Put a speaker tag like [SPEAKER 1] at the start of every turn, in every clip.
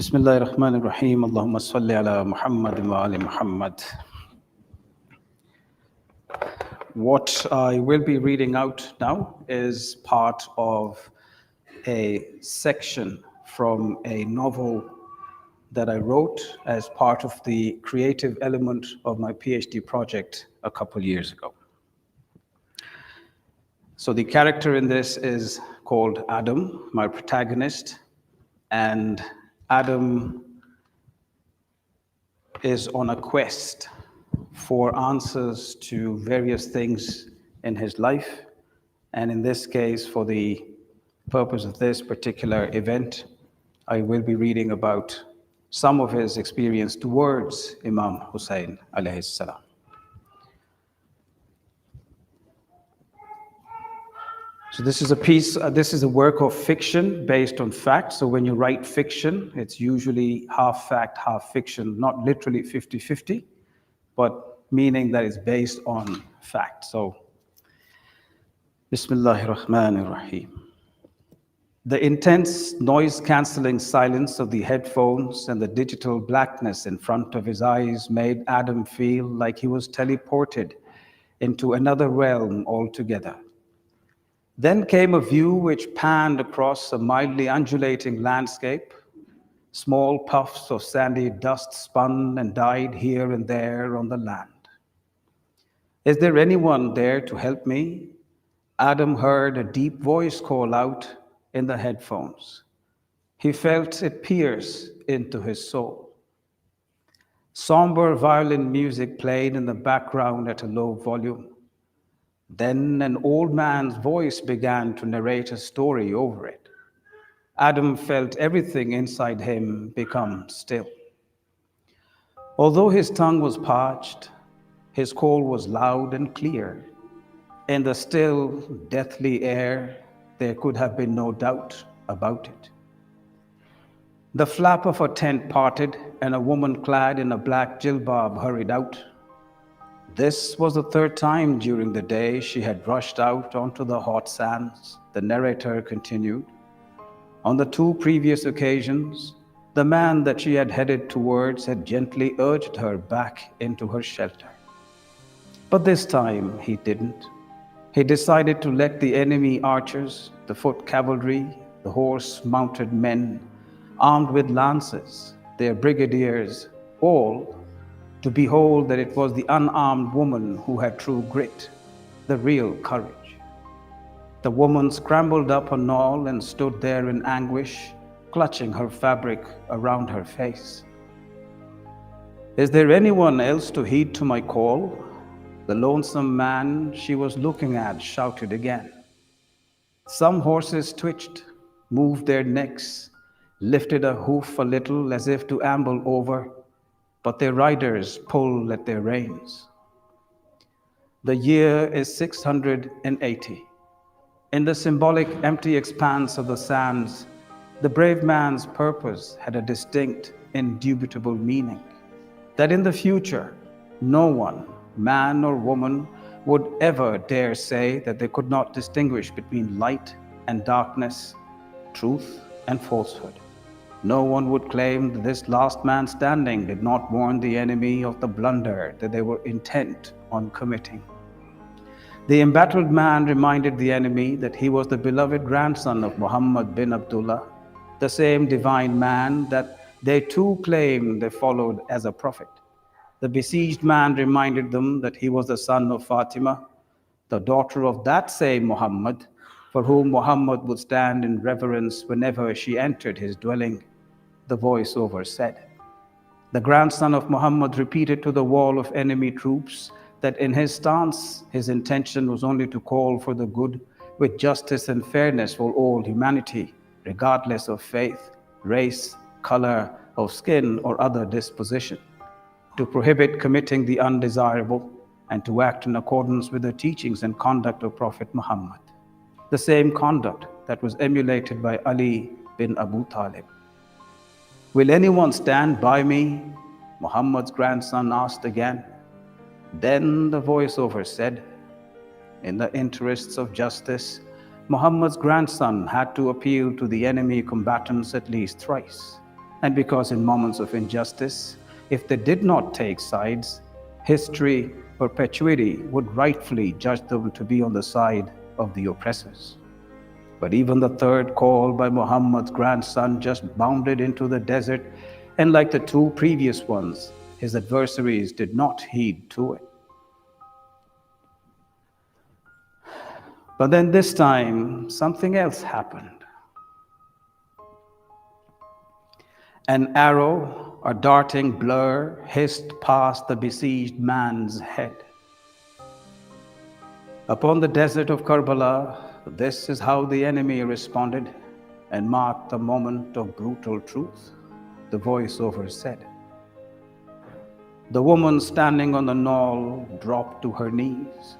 [SPEAKER 1] Bismillahir Rahmanir Rahim. Allahumma salli ala Muhammad wa ali Muhammad. What I will be reading out now is part of a section from a novel that I wrote as part of the creative element of my PhD project a couple years ago. So the character in this is called Adam, my protagonist, and Adam is on a quest for answers to various things in his life. And in this case, for the purpose of this particular event, I will be reading about some of his experience towards Imam Hussein alayhi salam. So this is a work of fiction based on fact. So when you write fiction, it's usually half fact, half fiction, not literally 50-50, but meaning that it's based on fact. So, Bismillahir Rahmanir Rahim. The intense noise-canceling silence of the headphones and the digital blackness in front of his eyes made Adam feel like he was teleported into another realm altogether. Then came a view which panned across a mildly undulating landscape. Small puffs of sandy dust spun and died here and there on the land. Is there anyone there to help me? Adam heard a deep voice call out in the headphones. He felt it pierce into his soul. Somber violin music played in the background at a low volume. Then an old man's voice began to narrate a story over it. Adam felt everything inside him become still. Although his tongue was parched, his call was loud and clear. In the still, deathly air, there could have been no doubt about it. The flap of a tent parted, and a woman clad in a black jilbab hurried out. This was the third time during the day she had rushed out onto the hot sands, the narrator continued. On the two previous occasions, the man that she had headed towards had gently urged her back into her shelter. But this time he didn't. He decided to let the enemy archers, the foot cavalry, the horse-mounted men, armed with lances, their brigadiers, all to behold that it was the unarmed woman who had true grit, the real courage. The woman scrambled up a knoll and stood there in anguish, clutching her fabric around her face. Is there anyone else to heed to my call? The lonesome man she was looking at shouted again. Some horses twitched, moved their necks, lifted a hoof a little as if to amble over, but their riders pulled at their reins. The year is 680. In the symbolic empty expanse of the sands, the brave man's purpose had a distinct, indubitable meaning, that in the future, no one, man or woman, would ever dare say that they could not distinguish between light and darkness, truth and falsehood. No one would claim that this last man standing did not warn the enemy of the blunder that they were intent on committing. The embattled man reminded the enemy that he was the beloved grandson of Muhammad bin Abdullah, the same divine man that they too claimed they followed as a prophet. The besieged man reminded them that he was the son of Fatima, the daughter of that same Muhammad, for whom Muhammad would stand in reverence whenever she entered his dwelling. The voiceover said. The grandson of Muhammad repeated to the wall of enemy troops that in his stance, his intention was only to call for the good with justice and fairness for all humanity, regardless of faith, race, color of skin, or other disposition, to prohibit committing the undesirable, and to act in accordance with the teachings and conduct of Prophet Muhammad, the same conduct that was emulated by Ali bin Abu Talib. Will anyone stand by me? Muhammad's grandson asked again. Then the voiceover said, in the interests of justice, Muhammad's grandson had to appeal to the enemy combatants at least thrice. And because in moments of injustice, if they did not take sides, history, perpetuity would rightfully judge them to be on the side of the oppressors. But even the third call by Muhammad's grandson just bounded into the desert, and like the two previous ones, his adversaries did not heed to it. But then this time, something else happened. An arrow, a darting blur, hissed past the besieged man's head. Upon the desert of Karbala, this is how the enemy responded and marked the moment of brutal truth. The voiceover said. The woman standing on the knoll dropped to her knees.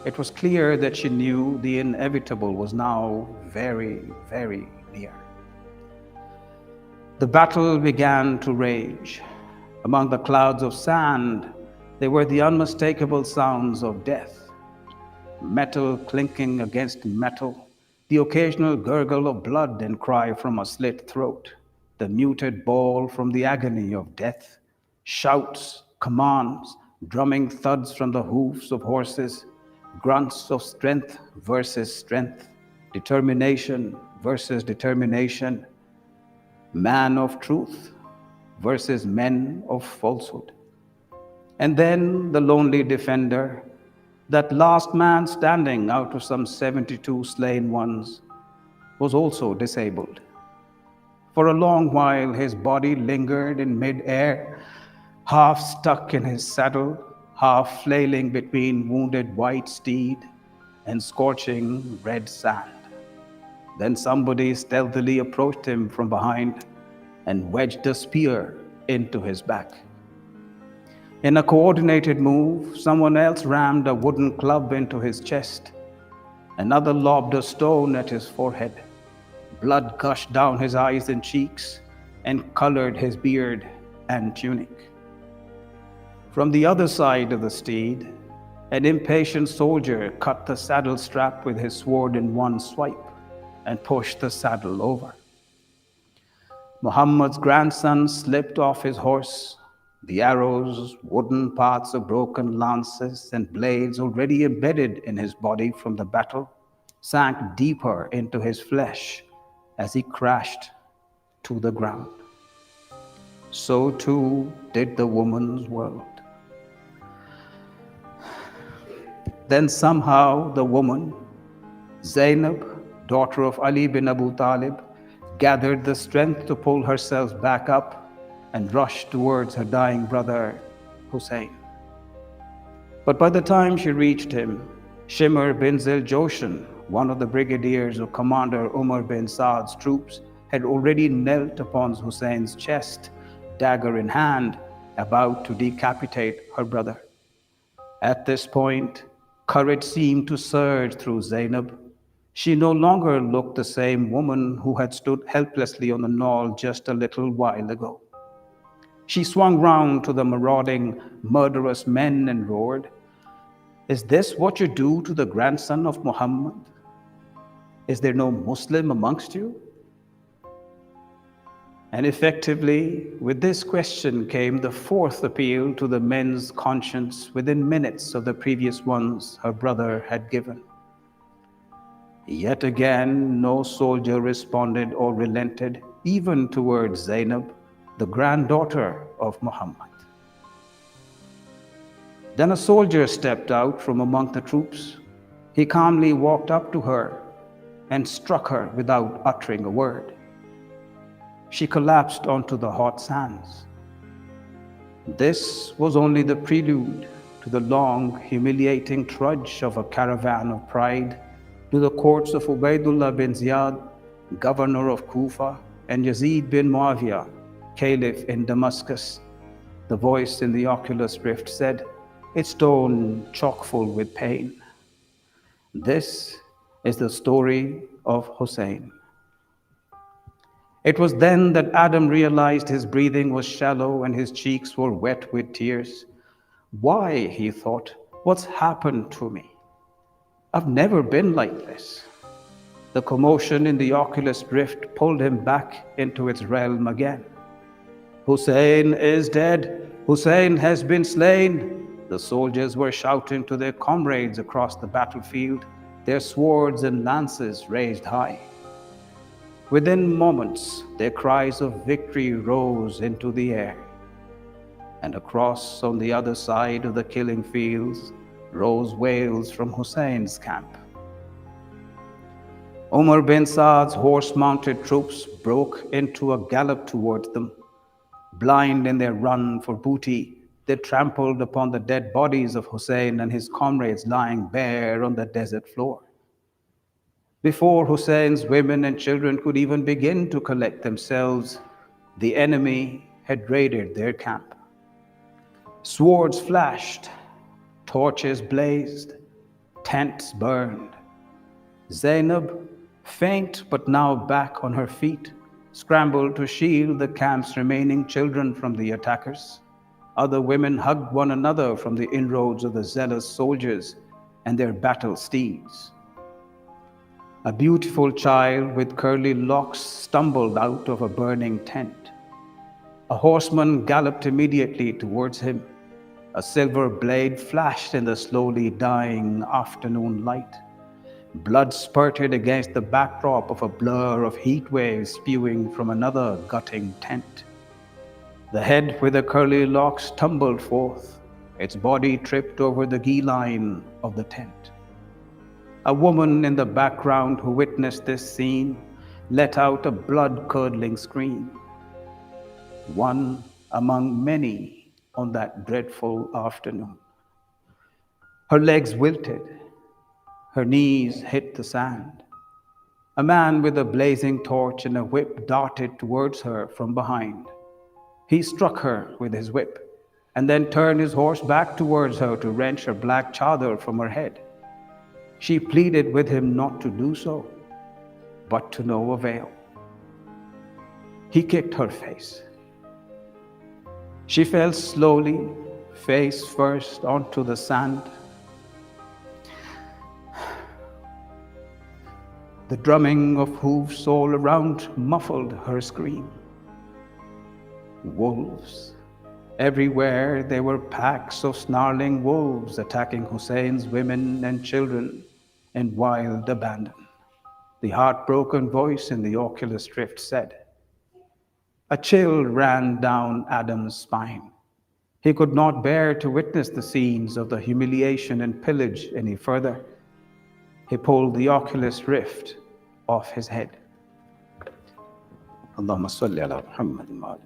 [SPEAKER 1] It was clear that she knew the inevitable was now very, very near. The battle began to rage. Among the clouds of sand, there were the unmistakable sounds of death. Metal clinking against metal, the occasional gurgle of blood and cry from a slit throat, the muted bawl from the agony of death, shouts, commands, drumming thuds from the hoofs of horses, grunts of strength versus strength, determination versus determination, man of truth versus men of falsehood. And then the lonely defender, that last man standing out of some 72 slain ones, was also disabled. For a long while, his body lingered in mid-air, half stuck in his saddle, half flailing between wounded white steed and scorching red sand. Then somebody stealthily approached him from behind and wedged a spear into his back. In a coordinated move, someone else rammed a wooden club into his chest. Another lobbed a stone at his forehead. Blood gushed down his eyes and cheeks and colored his beard and tunic. From the other side of the steed, an impatient soldier cut the saddle strap with his sword in one swipe and pushed the saddle over. Muhammad's grandson slipped off his horse. The arrows, wooden parts of broken lances, and blades already embedded in his body from the battle sank deeper into his flesh as he crashed to the ground. So too did the woman's world. Then somehow the woman, Zainab, daughter of Ali bin Abu Talib, gathered the strength to pull herself back up and rushed towards her dying brother, Hussein. But by the time she reached him, Shimr bin Zil-Joshan, one of the brigadiers of Commander Umar bin Saad's troops, had already knelt upon Hussein's chest, dagger in hand, about to decapitate her brother. At this point, courage seemed to surge through Zainab. She no longer looked the same woman who had stood helplessly on the knoll just a little while ago. She swung round to the marauding, murderous men and roared, "Is this what you do to the grandson of Muhammad? Is there no Muslim amongst you?" And effectively, with this question came the fourth appeal to the men's conscience within minutes of the previous ones her brother had given. Yet again, no soldier responded or relented, even towards Zainab, the granddaughter of Muhammad. Then a soldier stepped out from among the troops. He calmly walked up to her and struck her without uttering a word. She collapsed onto the hot sands. This was only the prelude to the long, humiliating trudge of a caravan of pride to the courts of Ubaidullah bin Ziyad, governor of Kufa, and Yazid bin Muawiyah, caliph in Damascus. The voice in the oculus rift said, its tone chock-full with pain, "This is the story of Hussein." It was then that Adam realized his breathing was shallow and his cheeks were wet with tears. Why, he thought, what's happened to me? I've never been like this. The commotion in the oculus rift pulled him back into its realm again. Hussein is dead. Hussein has been slain. The soldiers were shouting to their comrades across the battlefield, their swords and lances raised high. Within moments, their cries of victory rose into the air, and across on the other side of the killing fields rose wails from Hussein's camp. Omar bin Saad's horse-mounted troops broke into a gallop towards them. Blind in their run for booty, they trampled upon the dead bodies of Hussein and his comrades lying bare on the desert floor. Before Hussein's women and children could even begin to collect themselves, the enemy had raided their camp. Swords flashed, torches blazed, tents burned. Zainab, faint but now back on her feet, scrambled to shield the camp's remaining children from the attackers. Other women hugged one another from the inroads of the zealous soldiers and their battle steeds. A beautiful child with curly locks stumbled out of a burning tent. A horseman galloped immediately towards him. A silver blade flashed in the slowly dying afternoon light. Blood spurted against the backdrop of a blur of heat waves spewing from another gutting tent. The head with the curly locks tumbled forth. Its body tripped over the gee line of the tent. A woman in the background who witnessed this scene let out a blood-curdling scream, one among many on that dreadful afternoon. Her legs wilted, her knees hit the sand. A man with a blazing torch and a whip darted towards her from behind. He struck her with his whip and then turned his horse back towards her to wrench her black chadar from her head. She pleaded with him not to do so, but to no avail. He kicked her face. She fell slowly, face first, onto the sand. The drumming of hoofs all around muffled her scream. Wolves. Everywhere there were packs of snarling wolves attacking Hussein's women and children in wild abandon. The heartbroken voice in the oculus rift said. A chill ran down Adam's spine. He could not bear to witness the scenes of the humiliation and pillage any further. He pulled the oculus rift off his head. Allahumma salli ala Muhammad.